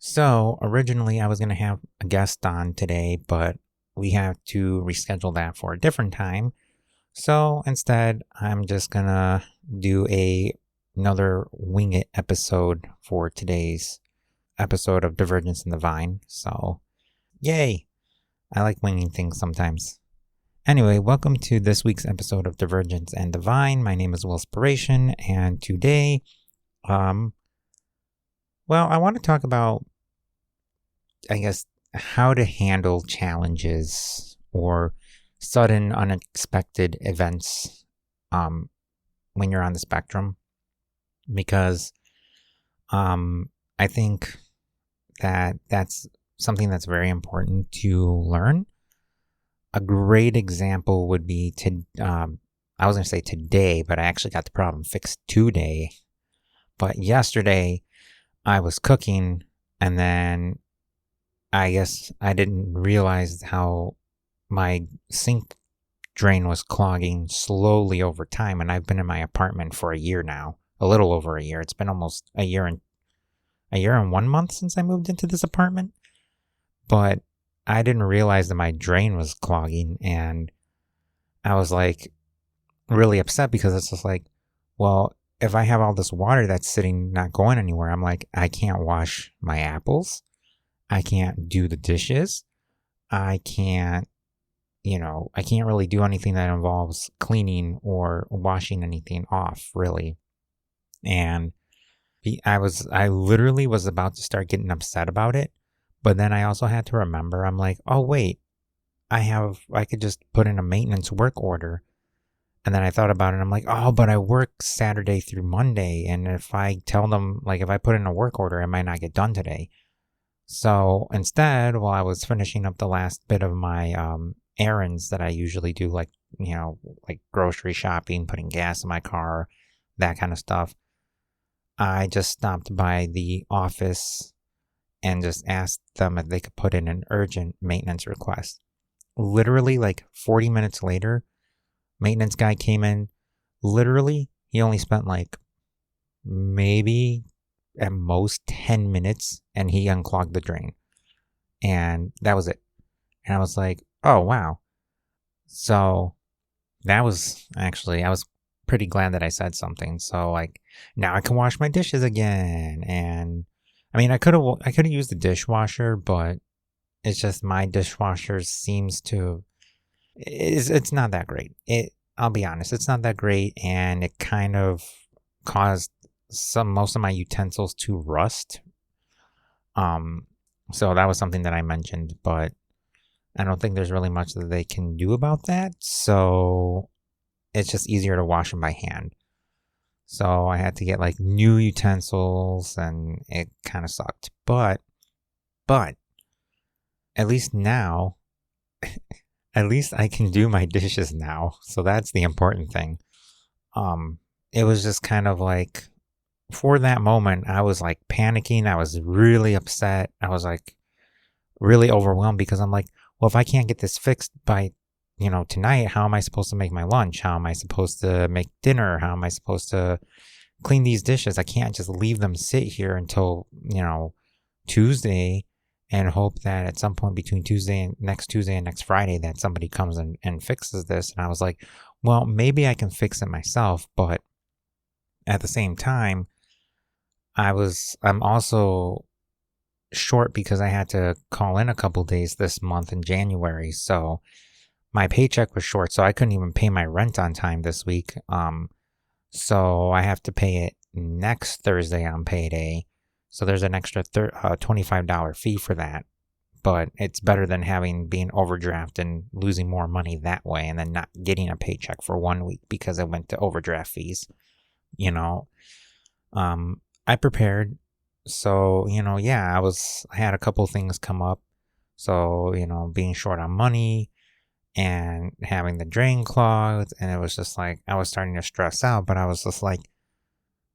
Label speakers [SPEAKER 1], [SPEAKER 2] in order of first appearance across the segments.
[SPEAKER 1] So originally I was going to have a guest on today, but we have to reschedule that for a different time. So instead, I'm just going to do another wing it episode for today's episode of Divergence and Divine. So, yay. I like winging things sometimes. Anyway, welcome to this week's episode of Divergence and Divine. My name is WIllspiration, and today, um, I want to talk about how to handle challenges or sudden unexpected events when you're on the spectrum. Because I think that that's something that's very important to learn. A great example would be I was going to say today, but I actually got the problem fixed today. But yesterday I was cooking, and then I guess I didn't realize how my sink drain was clogging slowly over time. And I've been in my apartment for a year now, a little over a year. It's been almost a year and 1 month since I moved into this apartment. But I didn't realize that my drain was clogging, and I was like really upset because it's just like, well, if I have all this water that's sitting not going anywhere, I'm like, I can't wash my apples. I can't do the dishes. I can't really do anything that involves cleaning or washing anything off, really. And I literally was about to start getting upset about it. But then I also had to remember, I'm like, oh, wait, I could just put in a maintenance work order. And then I thought about it, and I'm like, oh, but I work Saturday through Monday. And if I tell them, like, if I put in a work order, it might not get done today. So instead, while I was finishing up the last bit of my errands that I usually do, like grocery shopping, putting gas in my car, that kind of stuff, I just stopped by the office and just asked them if they could put in an urgent maintenance request. Literally, like 40 minutes later, maintenance guy came in. Literally, he only spent like maybe at most 10 minutes, and he unclogged the drain. And that was it. And I was like, oh, wow. So I was pretty glad that I said something. So like now I can wash my dishes again. And I mean, I could have used the dishwasher, but it's just my dishwasher it's not that great. I'll be honest, it's not that great, and it kind of caused most of my utensils to rust. So that was something that I mentioned, but I don't think there's really much that they can do about that. So it's just easier to wash them by hand. So I had to get like new utensils, and it kind of sucked. But at least now, at least I can do my dishes now. So that's the important thing. It was just kind of like, for that moment, I was like panicking. I was really upset. I was like really overwhelmed because I'm like, well, if I can't get this fixed by, tonight, how am I supposed to make my lunch? How am I supposed to make dinner? How am I supposed to clean these dishes? I can't just leave them sit here until, Tuesday and hope that at some point between next Tuesday and next Friday that somebody comes and fixes this. And I was like, well, maybe I can fix it myself, but at the same time, I'm also short because I had to call in a couple days this month in January. So my paycheck was short, so I couldn't even pay my rent on time this week. So I have to pay it next Thursday on payday. So there's an extra $25 fee for that. But it's better than being overdraft and losing more money that way, and then not getting a paycheck for 1 week because I went to overdraft fees. I prepared. So, I had a couple things come up. So, being short on money and having the drain clogged. And it was just like, I was starting to stress out, but I was just like,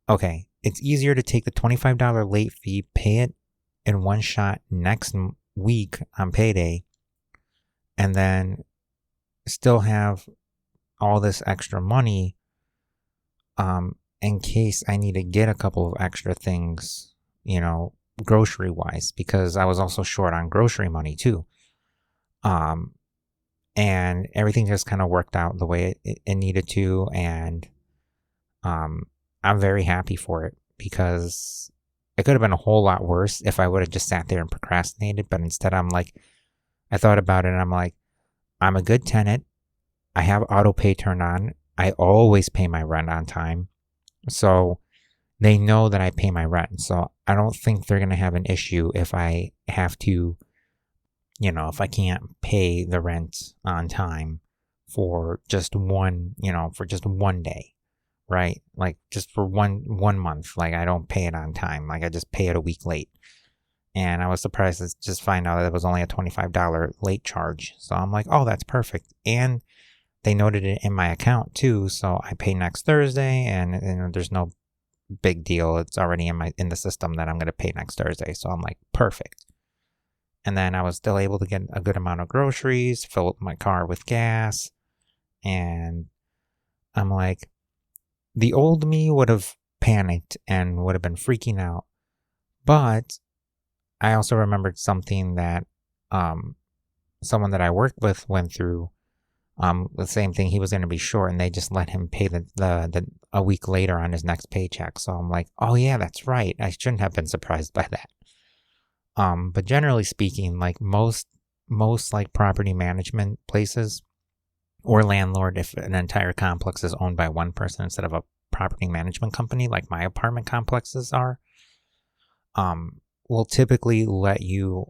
[SPEAKER 1] okay, it's easier to take the $25 late fee, pay it in one shot next week on payday, and then still have all this extra money in case I need to get a couple of extra things, grocery wise, because I was also short on grocery money too. And everything just kind of worked out the way it needed to. And I'm very happy for it, because it could have been a whole lot worse if I would have just sat there and procrastinated. But instead, I thought about it and I'm like, I'm a good tenant. I have auto pay turned on. I always pay my rent on time. So they know that I pay my rent. So I don't think they're going to have an issue if I have to, if I can't pay the rent on time for just one day, right? Like just for one month, like I don't pay it on time. Like I just pay it a week late. And I was surprised to just find out that it was only a $25 late charge. So I'm like, oh, that's perfect. And they noted it in my account too. So I pay next Thursday, and there's no big deal. It's already in the system that I'm going to pay next Thursday. So I'm like, perfect. And then I was still able to get a good amount of groceries, fill up my car with gas. And I'm like, the old me would have panicked and would have been freaking out. But I also remembered something that someone that I worked with went through. The same thing. He was going to be short, and they just let him pay the a week later on his next paycheck. So I'm like, oh yeah, that's right. I shouldn't have been surprised by that. But generally speaking, like most like property management places or landlord, if an entire complex is owned by one person instead of a property management company, like my apartment complexes are, will typically let you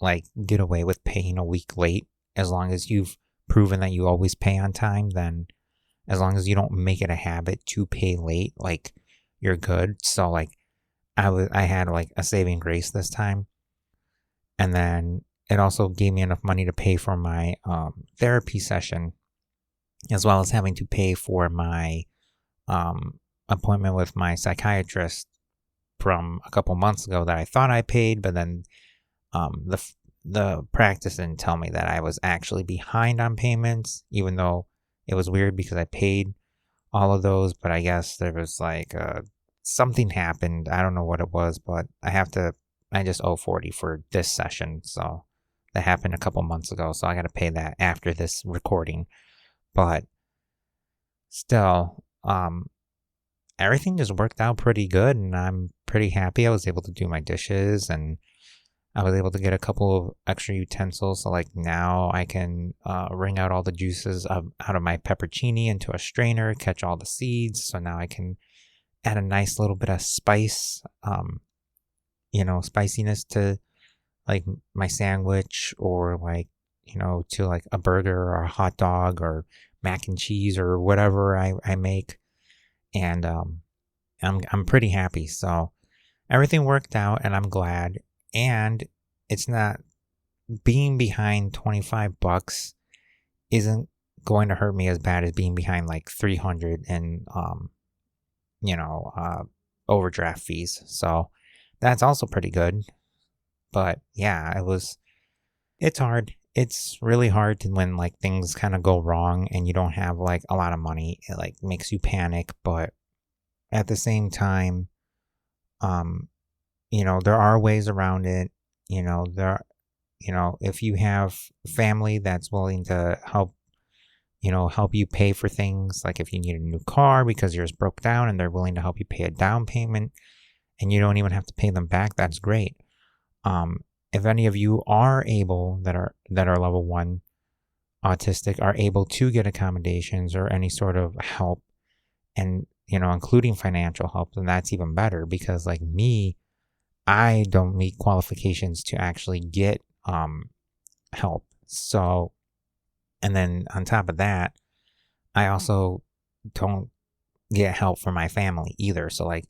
[SPEAKER 1] like get away with paying a week late as long as you've proven that you always pay on time. Then as long as you don't make it a habit to pay late, like you're good. So like I had like a saving grace this time, and then it also gave me enough money to pay for my therapy session, as well as having to pay for my appointment with my psychiatrist from a couple months ago that I thought I paid, but then the practice didn't tell me that I was actually behind on payments, even though it was weird because I paid all of those. But I guess there was like something happened. I don't know what it was, but I just owe $40 for this session. So that happened a couple months ago. So I got to pay that after this recording. But still, everything just worked out pretty good, and I'm pretty happy. I was able to do my dishes, and I was able to get a couple of extra utensils. So like now I can wring out all the juices out of my peppercini into a strainer, catch all the seeds. So now I can add a nice little bit of spice, spiciness to like my sandwich, or like, to like a burger or a hot dog or mac and cheese or whatever I make. And I'm pretty happy. So everything worked out, and I'm glad. And it's not, being behind $25 isn't going to hurt me as bad as being behind like $300 and overdraft fees. So that's also pretty good. But yeah, it's hard. It's really hard when like things kind of go wrong and you don't have like a lot of money. It like makes you panic, but at the same time, there are ways around it. If you have family that's willing to help you pay for things, like if you need a new car because yours broke down and they're willing to help you pay a down payment and you don't even have to pay them back, that's great. If any of you are able, that are level 1 autistic, are able to get accommodations or any sort of help, and including financial help, then that's even better, because like me, I don't meet qualifications to actually get help. So, and then on top of that, I also don't get help from my family either. So like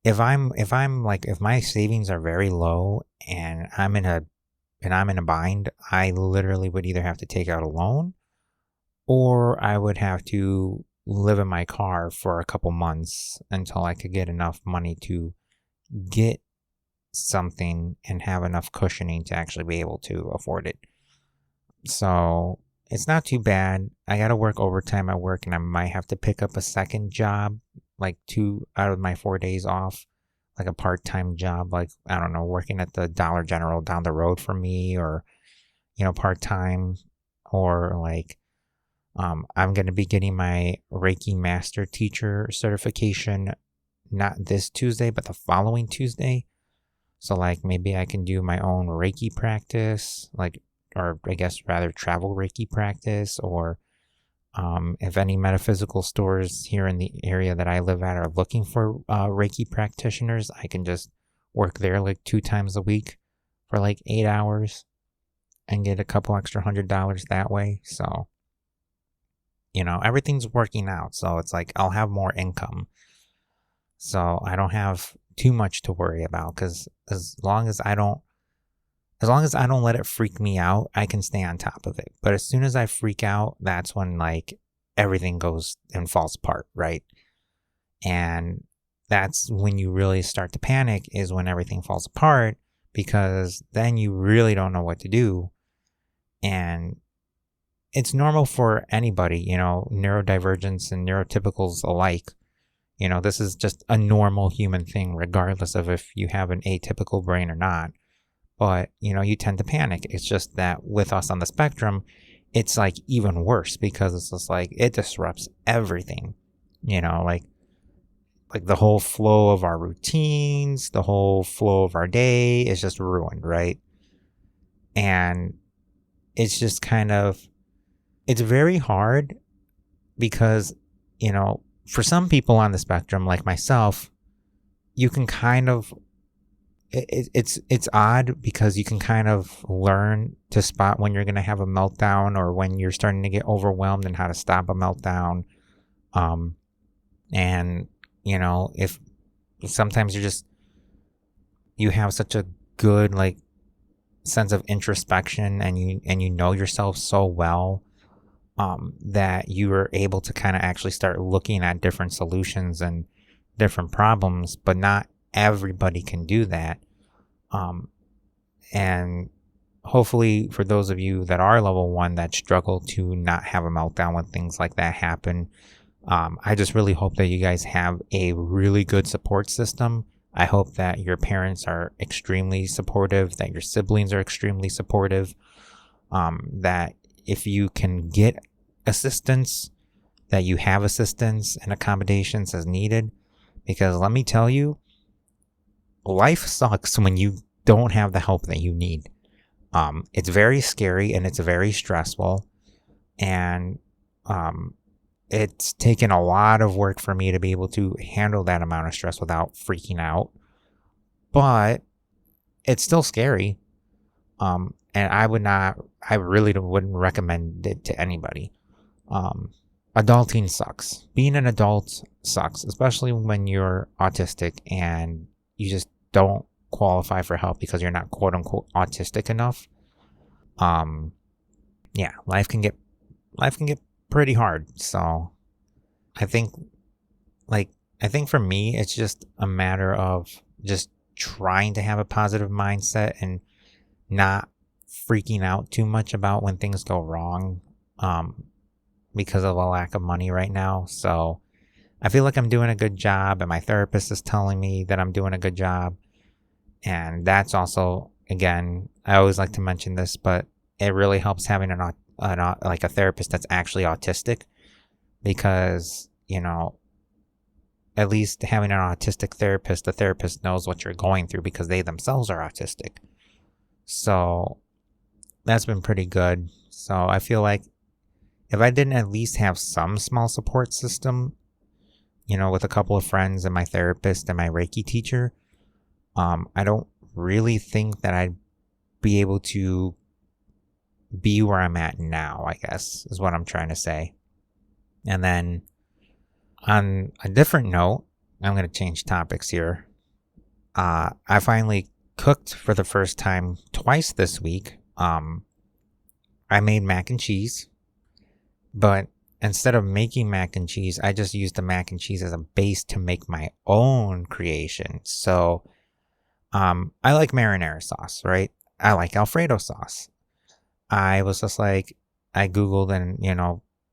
[SPEAKER 1] if my savings are very low and I'm in a bind, I literally would either have to take out a loan, or I would have to live in my car for a couple months until I could get enough money to get something and have enough cushioning to actually be able to afford it. So it's not too bad. I got to work overtime at work, and I might have to pick up a second job, like 2 out of my 4 days off, like a part-time job, like, I don't know, working at the Dollar General down the road from me, or, part-time, or like, I'm going to be getting my Reiki Master Teacher certification, not this Tuesday, but the following Tuesday. So like maybe I can do my own Reiki practice, like, or I guess rather travel Reiki practice, or if any metaphysical stores here in the area that I live at are looking for Reiki practitioners, I can just work there like 2 times a week for like 8 hours and get a couple extra $100 that way. So, everything's working out. So it's like I'll have more income. So I don't have too much to worry about, because as long as I don't let it freak me out, I can stay on top of it. But as soon as I freak out, that's when like everything goes and falls apart, right? And that's when you really start to panic, is when everything falls apart, because then you really don't know what to do. And it's normal for anybody, neurodivergents and neurotypicals alike. This is just a normal human thing, regardless of if you have an atypical brain or not. But, you tend to panic. It's just that with us on the spectrum, it's like even worse, because it's just like it disrupts everything, like the whole flow of our routines, the whole flow of our day is just ruined, right? And it's just it's very hard, because, for some people on the spectrum, like myself, you can it's odd, because you can kind of learn to spot when you're going to have a meltdown, or when you're starting to get overwhelmed, and how to stop a meltdown. And, if sometimes you have such a good, like, sense of introspection, and you know yourself so well, that you are able to kind of actually start looking at different solutions and different problems, but not everybody can do that. And hopefully for those of you that are level 1 that struggle to not have a meltdown when things like that happen, I just really hope that you guys have a really good support system. I hope that your parents are extremely supportive, that your siblings are extremely supportive, that if you can get assistance, that you have assistance and accommodations as needed. Because let me tell you, life sucks when you don't have the help that you need. It's very scary, and it's very stressful, and it's taken a lot of work for me to be able to handle that amount of stress without freaking out. But it's still scary. And I really wouldn't recommend it to anybody. Adulting sucks. Being an adult sucks, especially when you're autistic and you just don't qualify for help because you're not quote unquote autistic enough. Yeah, life can get pretty hard. So I think for me, it's just a matter of just trying to have a positive mindset and not freaking out too much about when things go wrong, because of a lack of money right now. So I feel like I'm doing a good job, and my therapist is telling me that I'm doing a good job. And that's also, again, I always like to mention this, but it really helps having a therapist that's actually autistic, because, at least having an autistic therapist, the therapist knows what you're going through because they themselves are autistic. So that's been pretty good. So I feel like if I didn't at least have some small support system, with a couple of friends and my therapist and my Reiki teacher, I don't really think that I'd be able to be where I'm at now, I guess, is what I'm trying to say. And then on a different note, I'm going to change topics here. I finally cooked for the first time twice this week. I made mac and cheese, but instead of making mac and cheese, I just used the mac and cheese as a base to make my own creation. So, I like marinara sauce, right? I like Alfredo sauce. I was just like, I Googled, and,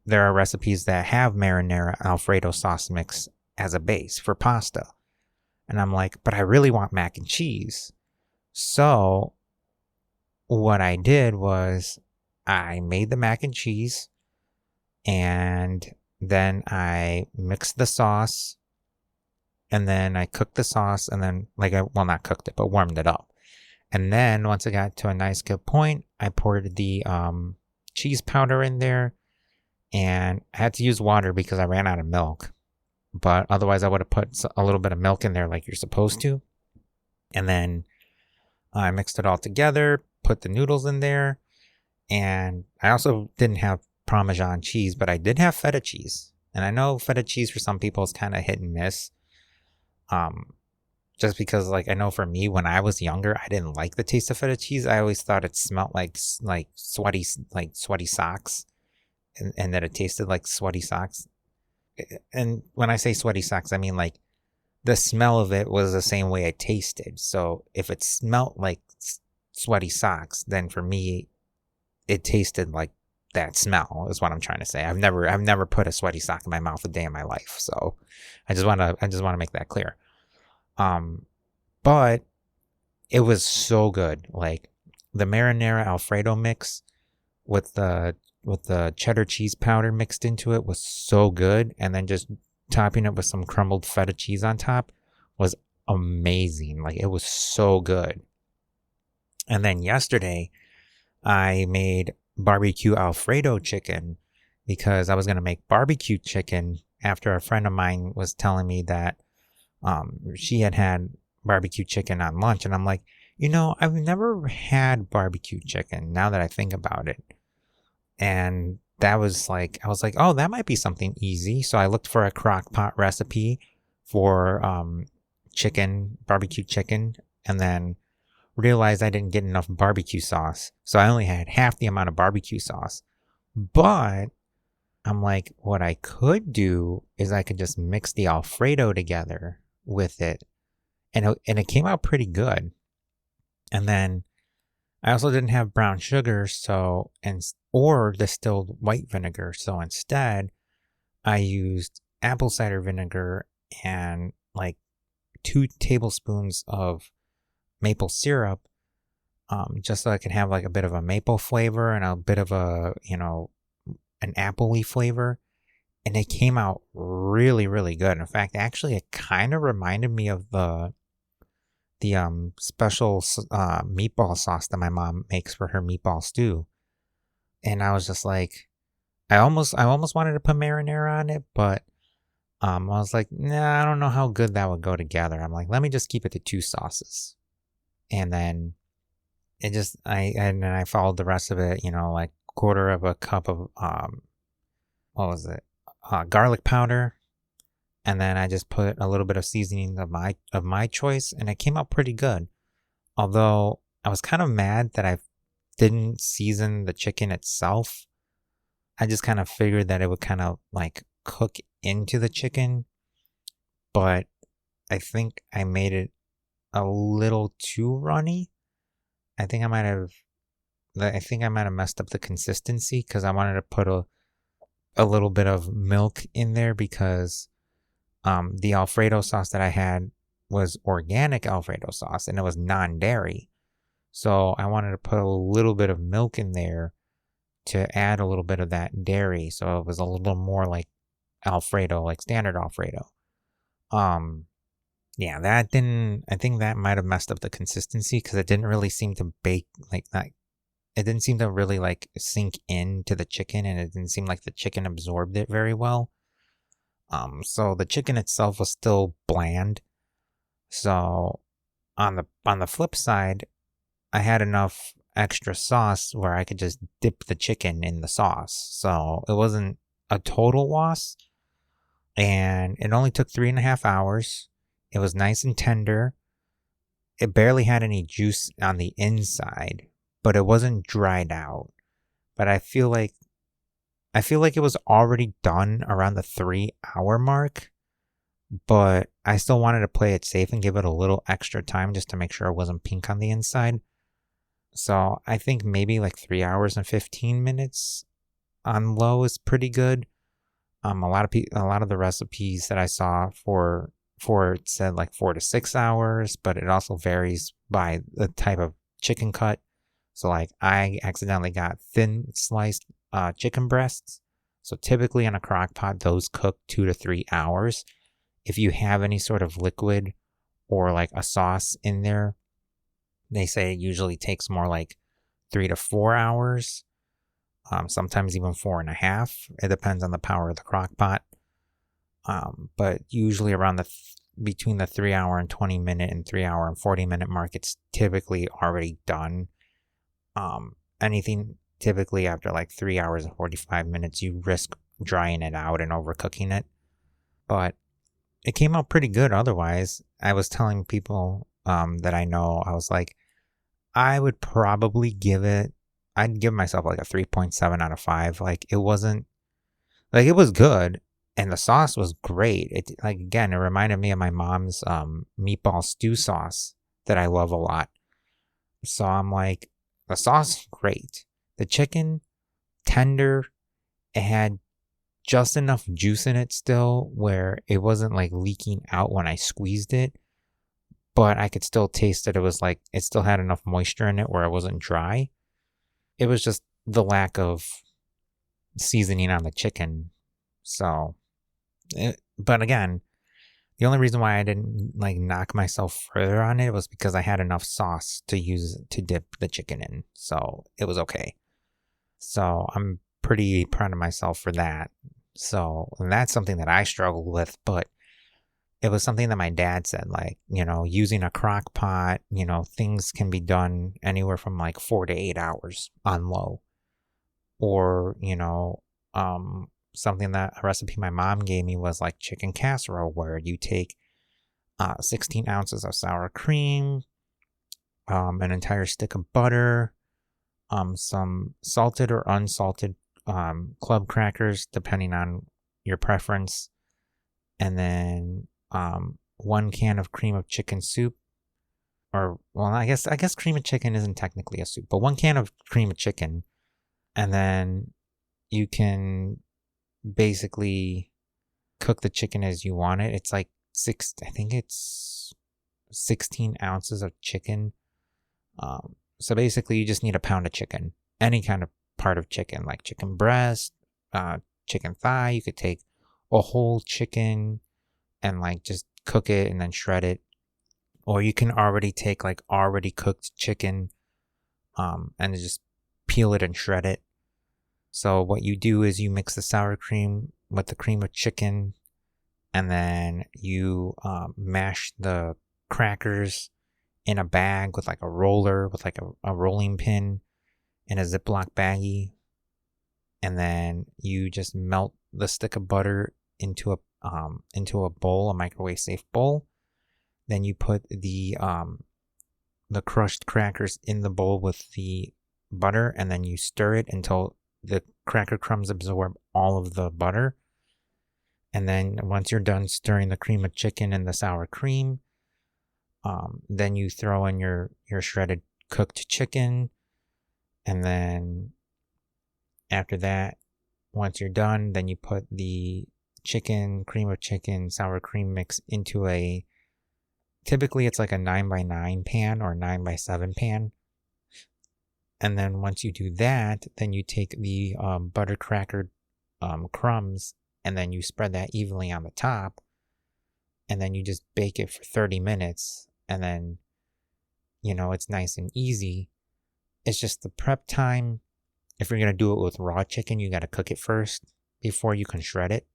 [SPEAKER 1] there are recipes that have marinara Alfredo sauce mix as a base for pasta. And I'm like, but I really want mac and cheese. So what I did was I made the mac and cheese, and then I mixed the sauce, and then I cooked the sauce, and then not cooked it, but warmed it up. And then once it got to a nice good point, I poured the cheese powder in there, and I had to use water because I ran out of milk. But otherwise, I would have put a little bit of milk in there like you're supposed to. And then I mixed it all together, put the noodles in there, and I also didn't have Parmesan cheese, but I did have feta cheese. And I know feta cheese for some people is kind of hit and miss. Just because, I know for me, when I was younger, I didn't like the taste of feta cheese. I always thought it smelled like sweaty socks, and that it tasted like sweaty socks. And when I say sweaty socks, I mean the smell of it was the same way it tasted. So if it smelled like sweaty socks, then for me, it tasted like that smell is what I'm trying to say. I've never put a sweaty sock in my mouth a day in my life. So I just want to make that clear. But it was so good. Like the marinara Alfredo mix with the cheddar cheese powder mixed into it was so good. And then just topping it with some crumbled feta cheese on top was amazing. Like it was so good. And then yesterday I made barbecue Alfredo chicken because I was going to make barbecue chicken after a friend of mine was telling me that she had barbecue chicken on lunch. And I'm like, I've never had barbecue chicken now that I think about it. And that was I was like, oh, that might be something easy. So I looked for a crock pot recipe for barbecue chicken, and then realized I didn't get enough barbecue sauce. So I only had half the amount of barbecue sauce. But I'm like, what I could do is I could just mix the Alfredo together with it. And it came out pretty good. And then I also didn't have brown sugar, or distilled white vinegar. So instead, I used apple cider vinegar and 2 tablespoons of maple syrup, just so I can have a bit of a maple flavor and a bit of an apple-y flavor. And it came out really, really good. In fact, actually, it kind of reminded me of the special meatball sauce that my mom makes for her meatball stew. And I was just like, I almost wanted to put marinara on it, but I was like, nah, I don't know how good that would go together. I'm like, let me just keep it to 2 sauces. And then I followed the rest of it, quarter of a cup of garlic powder. And then I just put a little bit of seasoning of my choice, and it came out pretty good. Although I was kind of mad that I didn't season the chicken itself. I just kind of figured that it would kind of cook into the chicken, but I think I made it a little too runny. I think I might have messed up the consistency because I wanted to put a little bit of milk in there because the Alfredo sauce that I had was organic Alfredo sauce and it was non-dairy. So I wanted to put a little bit of milk in there to add a little bit of that dairy. So it was a little more like Alfredo, like standard Alfredo. Yeah, I think that might have messed up the consistency because it didn't really seem to bake like that. It didn't seem to really sink into the chicken, and it didn't seem like the chicken absorbed it very well. So the chicken itself was still bland. So on the flip side, I had enough extra sauce where I could just dip the chicken in the sauce. So it wasn't a total loss. And it only took 3.5 hours. It was nice and tender. It barely had any juice on the inside, but it wasn't dried out. But I feel like it was already done around the 3-hour mark, but I still wanted to play it safe and give it a little extra time just to make sure it wasn't pink on the inside. So I think maybe 3 hours and 15 minutes on low is pretty good. A lot of the recipes that I saw for for it said like 4 to 6 hours, but it also varies by the type of chicken cut. So like I accidentally got thin sliced chicken breasts. So typically in a crock pot, those cook 2 to 3 hours. If you have any sort of liquid or like a sauce in there, they say it usually takes more like 3 to 4 hours. Sometimes even 4.5. It depends on the power of the crock pot. But usually around between the 3 hour and 20 minute and 3 hour and 40 minute mark, it's typically already done. Anything typically after like 3 hours and 45 minutes, you risk drying it out and overcooking it. But it came out pretty good otherwise. I was telling people that I know, I was like, I would probably I'd give myself like a 3.7 out of 5. Like it wasn't, like it was good and the sauce was great. It, like, again, it reminded me of my mom's meatball stew sauce that I love a lot. So I'm like, the sauce, great. The chicken, tender. It had just enough juice in it still where it wasn't like leaking out when I squeezed it, but I could still taste that it was like, it still had enough moisture in it where it wasn't dry. It was just the lack of seasoning on the chicken. So, but again, the only reason why I didn't like knock myself further on it was because I had enough sauce to use to dip the chicken in. So it was okay. So I'm pretty proud of myself for that. So, and that's something that I struggled with, but it was something that my dad said, like, using a crock pot, things can be done anywhere from like 4 to 8 hours on low. Or, something that a recipe my mom gave me was like chicken casserole, where you take 16 ounces of sour cream, an entire stick of butter, some salted or unsalted club crackers, depending on your preference, and then 1 can of cream of chicken soup. Or, well, I guess cream of chicken isn't technically a soup, but 1 can of cream of chicken, and then you can basically cook the chicken as you want it. It's like I think it's 16 ounces of chicken. So basically you just need a pound of chicken, any kind of part of chicken, like chicken breast, chicken thigh. You could take a whole chicken and like just cook it and then shred it. Or you can already take like already cooked chicken, and just peel it and shred it. So what you do is you mix the sour cream with the cream of chicken, and then you mash the crackers in a bag with like a roller, with like a rolling pin in a Ziploc baggie. And then you just melt the stick of butter into a bowl, a microwave safe bowl. Then you put the crushed crackers in the bowl with the butter, and then you stir it until the cracker crumbs absorb all of the butter. And then once you're done stirring the cream of chicken and the sour cream, then you throw in your shredded cooked chicken. And then after that, once you're done, then you put the chicken, cream of chicken, sour cream mix into typically it's like a 9x9 pan or 9x7 pan. And then once you do that, then you take the butter cracker crumbs, and then you spread that evenly on the top. And then you just bake it for 30 minutes. And then, it's nice and easy. It's just the prep time. If you're going to do it with raw chicken, you got to cook it first before you can shred it.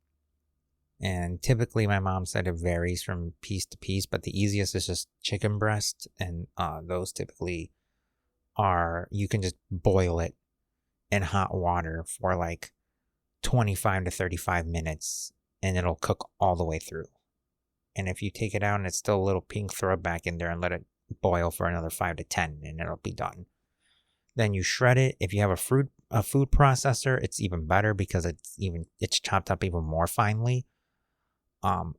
[SPEAKER 1] And typically my mom said it varies from piece to piece, but the easiest is just chicken breast. And those typically you can just boil it in hot water for like 25 to 35 minutes, and it'll cook all the way through. And if you take it out and it's still a little pink, throw it back in there and let it boil for another 5 to 10, and it'll be done. Then you shred it. If you have a food processor, it's even better because it's chopped up even more finely.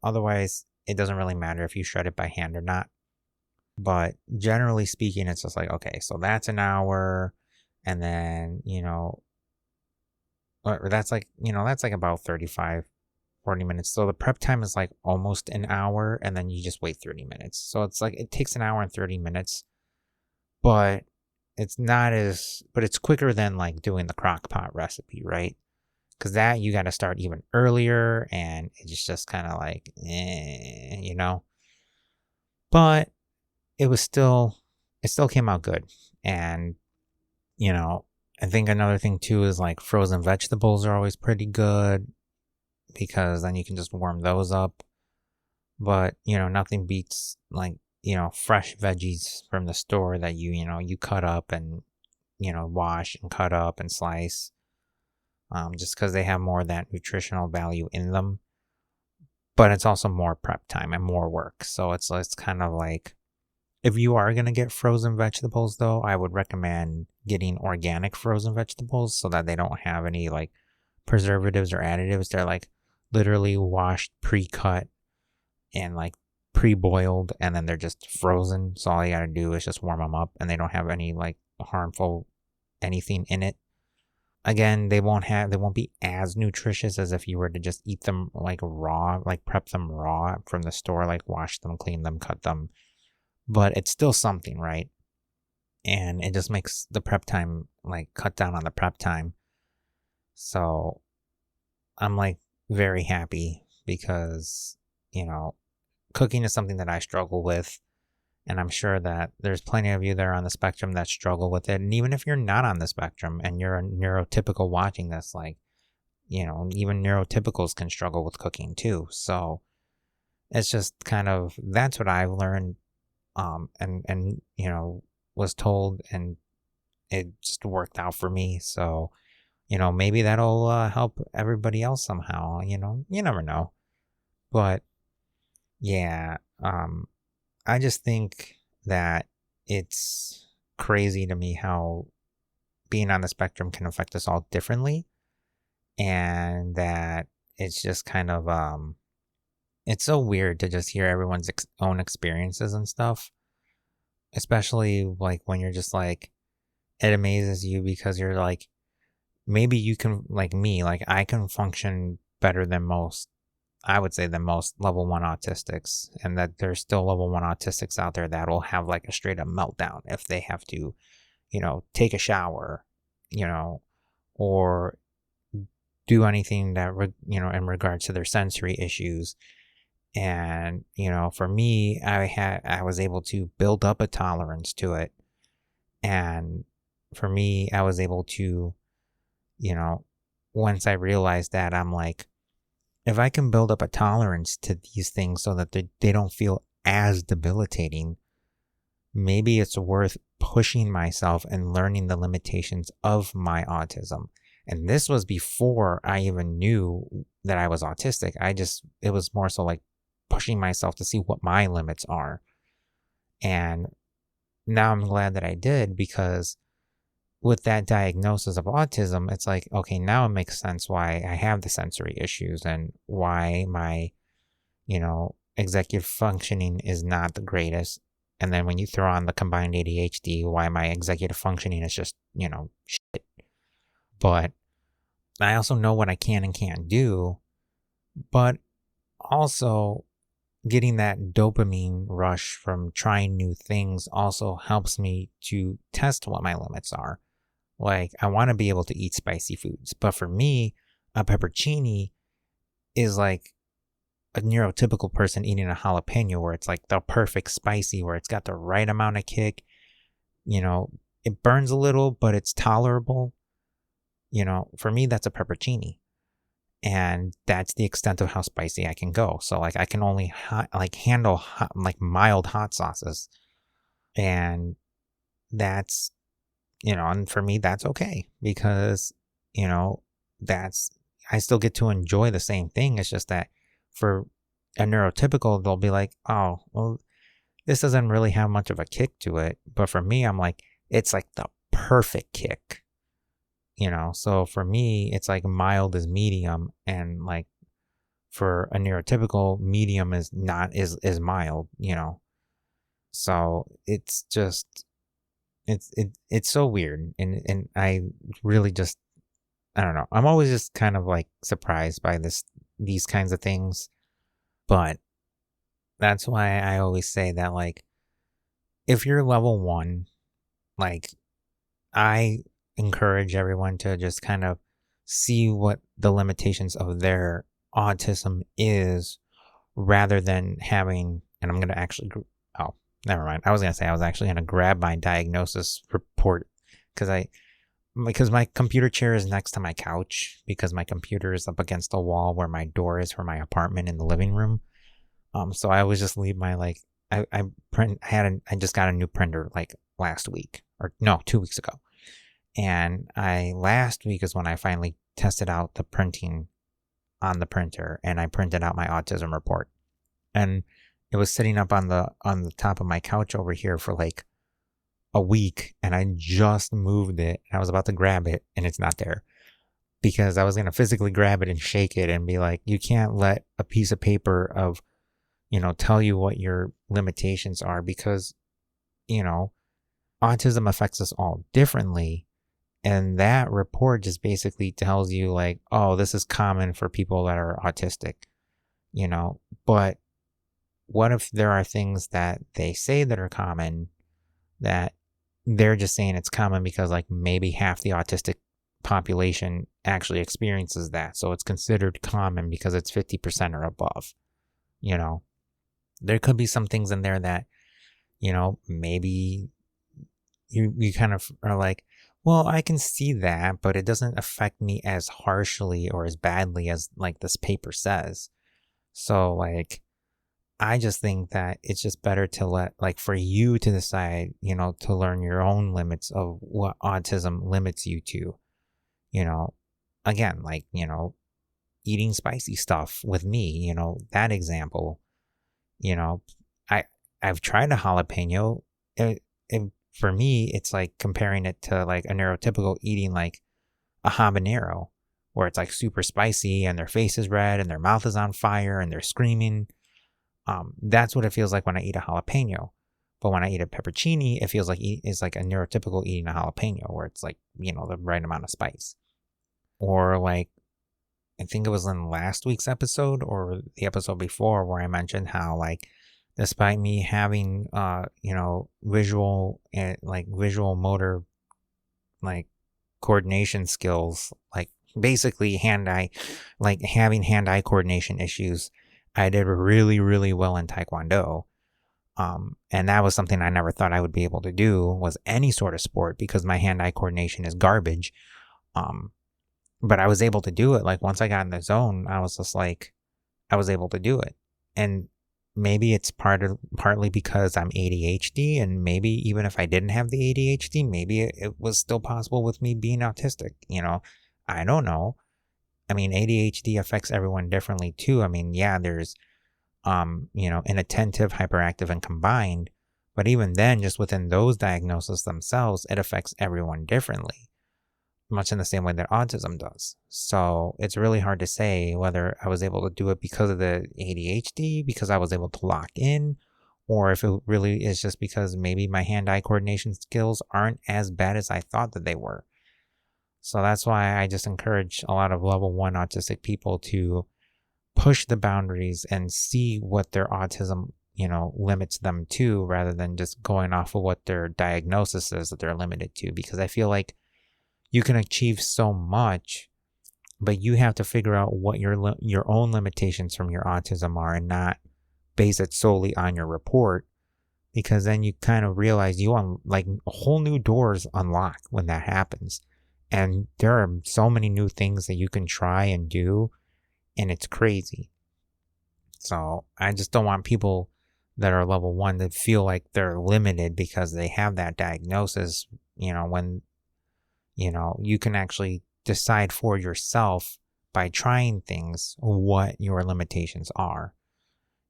[SPEAKER 1] Otherwise, it doesn't really matter if you shred it by hand or not. But generally speaking, it's just like, okay, so that's an hour, and then, or that's like about 35 40 minutes. So the prep time is like almost an hour, and then you just wait 30 minutes. So it's like it takes an hour and 30 minutes, but it's not as, but it's quicker than like doing the crock pot recipe, right? Because that you got to start even earlier, and it's just kind of like, But it was still, it still came out good. And, I think another thing too is like frozen vegetables are always pretty good because then you can just warm those up. But, nothing beats like, fresh veggies from the store that you cut up and, wash and cut up and slice. Just because they have more of that nutritional value in them. But it's also more prep time and more work. So it's kind of like, if you are going to get frozen vegetables, though, I would recommend getting organic frozen vegetables so that they don't have any like preservatives or additives. They're like literally washed, pre-cut, and like pre-boiled, and then they're just frozen. So all you got to do is just warm them up, and they don't have any like harmful anything in it. Again, they won't be as nutritious as if you were to just eat them like raw, like prep them raw from the store, like wash them, clean them, cut them. But it's still something, right? And it just makes the prep time, like cut down on the prep time. So I'm like very happy because, cooking is something that I struggle with. And I'm sure that there's plenty of you that are on the spectrum that struggle with it. And even if you're not on the spectrum and you're a neurotypical watching this, like, even neurotypicals can struggle with cooking too. So it's just kind of, that's what I've learned, and was told, and it just worked out for me. So, maybe that'll help everybody else somehow, you never know. But yeah, I just think that it's crazy to me how being on the spectrum can affect us all differently. And that it's just kind of, it's so weird to just hear everyone's own experiences and stuff. Especially like when you're just like, it amazes you because you're like, maybe you can, like me, like I can function better than most, I would say, than most level 1 autistics, and that there's still level 1 autistics out there that will have like a straight up meltdown if they have to, take a shower, or do anything that, in regards to their sensory issues. And, for me, I was able to build up a tolerance to it. And for me, I was able to, once I realized that, I'm like, if I can build up a tolerance to these things so that they don't feel as debilitating, maybe it's worth pushing myself and learning the limitations of my autism. And this was before I even knew that I was autistic. It was more so like pushing myself to see what my limits are. And now I'm glad that I did, because with that diagnosis of autism, it's like, okay, now it makes sense why I have the sensory issues and why my, executive functioning is not the greatest. And then when you throw on the combined ADHD, why my executive functioning is just, shit. But I also know what I can and can't do. But also getting that dopamine rush from trying new things also helps me to test what my limits are. Like, I want to be able to eat spicy foods, but for me, a peppercini is like a neurotypical person eating a jalapeno, where it's like the perfect spicy, where it's got the right amount of kick. It burns a little, but it's tolerable. For me, that's a peppercini. And that's the extent of how spicy I can go. So like, I can only handle mild hot sauces. And that's, and for me, that's okay, because, I still get to enjoy the same thing. It's just that for a neurotypical, they'll be like, oh, well, this doesn't really have much of a kick to it. But for me, I'm like, it's like the perfect kick, so for me, it's like mild is medium, and like for a neurotypical, medium is mild, so it's just, it's so weird. And I really just, I don't know. I'm always just kind of like surprised by this these kinds of things. But that's why I always say that, like, if you're level 1, like, I encourage everyone to just kind of see what the limitations of their autism is, rather than having, and I'm going to actually, oh, never mind. I was going to say I was actually going to grab my diagnosis report because my computer chair is next to my couch, because my computer is up against the wall where my door is for my apartment in the living room. So I always just leave my, like, I just got a new printer like last week, or no, 2 weeks ago. And last week is when I finally tested out the printing on the printer, and I printed out my autism report. And it was sitting up on the top of my couch over here for like a week, and I just moved it. I was about to grab it, and it's not there, because I was going to physically grab it and shake it and be like, you can't let a piece of paper of, tell you what your limitations are, because, autism affects us all differently. And that report just basically tells you, like, oh, this is common for people that are autistic, but what if there are things that they say that are common that they're just saying it's common because, like, maybe half the autistic population actually experiences that. So it's considered common because it's 50% or above, There could be some things in there that, maybe you kind of are like, well, I can see that, but it doesn't affect me as harshly or as badly as, like, this paper says. So, like, I just think that it's just better to for you to decide, to learn your own limits of what autism limits you to, again, like, eating spicy stuff with me, that example, I've tried a jalapeno. For me, it's like comparing it to, like, a neurotypical eating, like, a habanero, where it's like super spicy and their face is red and their mouth is on fire and they're screaming. That's what it feels like when I eat a jalapeno. But when I eat a peppercini, it feels like it's like a neurotypical eating a jalapeno, where it's like, the right amount of spice. Or, like, I think it was in last week's episode or the episode before, where I mentioned how, like, despite me having, visual and, like, visual motor, like, coordination skills, like, basically having hand-eye coordination issues, I did really, really well in Taekwondo. And that was something I never thought I would be able to do, was any sort of sport, because my hand-eye coordination is garbage. But I was able to do it. Like, once I got in the zone, I was just like, I was able to do it. And maybe it's partly because I'm ADHD, and maybe even if I didn't have the ADHD, maybe it was still possible with me being autistic. I don't know. I mean, ADHD affects everyone differently too. I mean, yeah, there's, inattentive, hyperactive, and combined. But even then, just within those diagnoses themselves, it affects everyone differently, much in the same way that autism does. So it's really hard to say whether I was able to do it because of the ADHD, because I was able to lock in, or if it really is just because maybe my hand-eye coordination skills aren't as bad as I thought that they were. So that's why I just encourage a lot of level 1 autistic people to push the boundaries and see what their autism, limits them to, rather than just going off of what their diagnosis is that they're limited to. Because I feel like you can achieve so much, but you have to figure out what your own limitations from your autism are, and not base it solely on your report, because then you kind of realize like, whole new doors unlock when that happens. And there are so many new things that you can try and do, and it's crazy. So I just don't want people that are level 1 to feel like they're limited because they have that diagnosis, when, you can actually decide for yourself by trying things what your limitations are,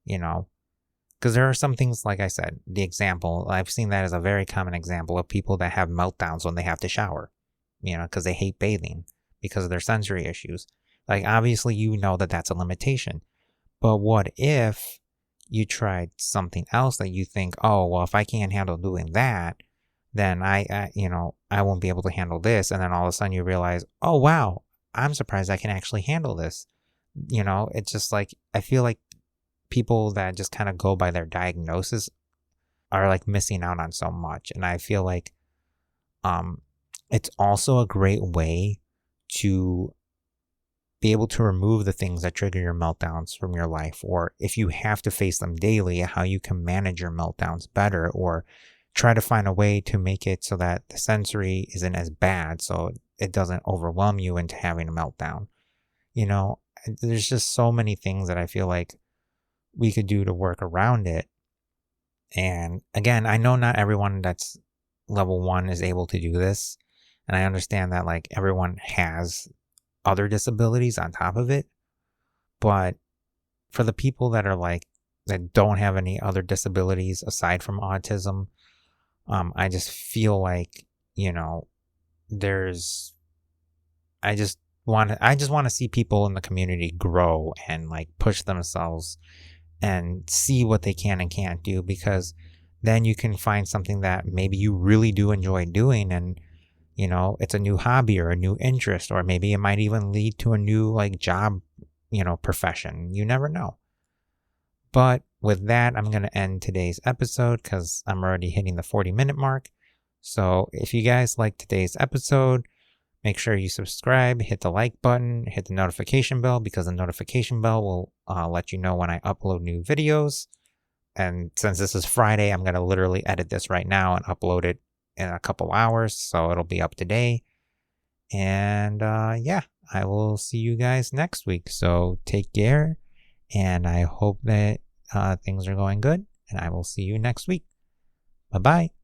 [SPEAKER 1] because there are some things, like I said, the example, I've seen that as a very common example of people that have meltdowns when they have to shower, because they hate bathing because of their sensory issues. Like, obviously, that that's a limitation. But what if you tried something else that you think, oh, well, if I can't handle doing that, then I won't be able to handle this. And then all of a sudden you realize, oh, wow, I'm surprised I can actually handle this. It's just like, I feel like people that just kind of go by their diagnosis are like missing out on so much. And I feel like um it's also a great way to be able to remove the things that trigger your meltdowns from your life, or if you have to face them daily, how you can manage your meltdowns better, or try to find a way to make it so that the sensory isn't as bad, so it doesn't overwhelm you into having a meltdown. you know there's just so many things that I feel like we could do to work around it. And again, I know not everyone that's level 1 is able to do this, and I understand that like everyone has other disabilities on top of it. But for the people that are like, that don't have any other disabilities aside from autism, I just feel like, there's, I just want to see people in the community grow and like push themselves and see what they can and can't do, because then you can find something that maybe you really do enjoy doing, and it's a new hobby or a new interest, or maybe it might even lead to a new like job, profession. You never know. But with that, I'm going to end today's episode because I'm already hitting the 40-minute mark. So if you guys like today's episode, make sure you subscribe, hit the like button, hit the notification bell, because the notification bell will let you know when I upload new videos. And since this is Friday, I'm going to literally edit this right now and upload it in a couple hours, so it'll be up to date. And yeah, I will see you guys next week. So take care, and I hope that things are going good, and I will see you next week. Bye bye.